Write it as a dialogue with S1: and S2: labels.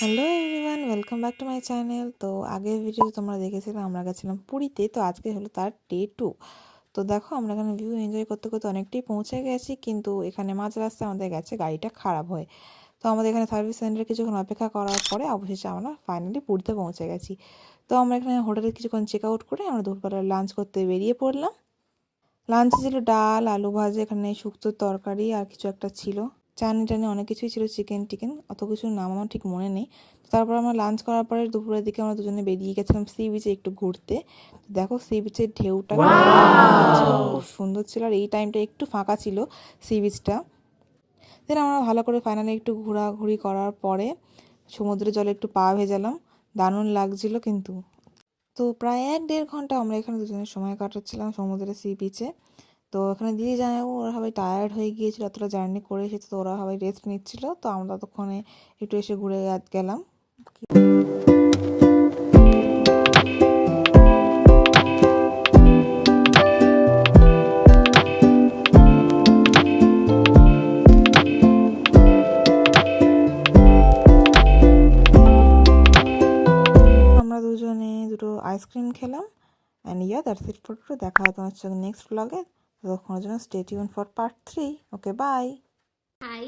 S1: Hello everyone, welcome back to my channel. তো আগের ভিডিওতে তোমরা দেখেছিলাম আমরা গেছিলাম পুরীতে। তো আজকে হলো তার ডে 2। তো দেখো আমরা এখানে ভিউ এনজয় করতে করতে অনেকটাই পৌঁছে গেছি, কিন্তু এখানে মাঝ রাস্তায় আমাদের গেছে গাড়িটা খারাপ হয়ে। তো আমাদের এখানে সার্ভিস সেন্টারে কিছুক্ষণ অপেক্ষা করার পরে অবশেষে আমরা ফাইনালি পুরীতে পৌঁছে গেছি। তো আমরা এখানে হোটেলে কিছুক্ষণ চেক আউট করে আমরা দুপুরবেলা লাঞ্চ করতে বেরিয়ে পড়লাম। লাঞ্চে ছিল ডাল, আলু ভাজা, এখানে শুক্তোর তরকারি আর কিছু একটা ছিল, চাটনি টানি অনেক কিছুই ছিল, চিকেন টিকেন, অত কিছুর নাম আমার ঠিক মনে নেই। তারপর আমরা লাঞ্চ করার পরে দুপুরের দিকে আমরা দুজনে বেরিয়ে গেছিলাম সি বিচে একটু ঘুরতে। দেখো সি বিচের ঢেউটা ছিল, খুব সুন্দর ছিল, আর এই টাইমটা একটু ফাঁকা ছিল সি বিচটা। দেন আমরা ভালো করে ফাইনালি একটু ঘোরাঘুরি করার পরে সমুদ্রের জলে একটু পা ভেজালাম, দারুণ লাগছিল কিন্তু। তো প্রায় 1-1.5 ঘন্টা আমরা এখানে দুজনের সময় কাটাচ্ছিলাম সমুদ্রের সি বিচে। তো এখানে দিদি জানাবো ওরা সবাই টায়ার্ড হয়ে গিয়েছিল, এতটা জার্নি করে এসেছে, তো ওরা সবাই রেস্ট নিচ্ছিল। তো আমরা ততক্ষণে একটু এসে ঘুরে গেলাম। আমরা দুজনে দুটো আইসক্রিম খেলাম। And that's it for today. দেখা হয় তোমার সাথে নেক্সট ব্লগে। ততক্ষণের জন্য stay tune for part 3। Okay, bye.
S2: Hi.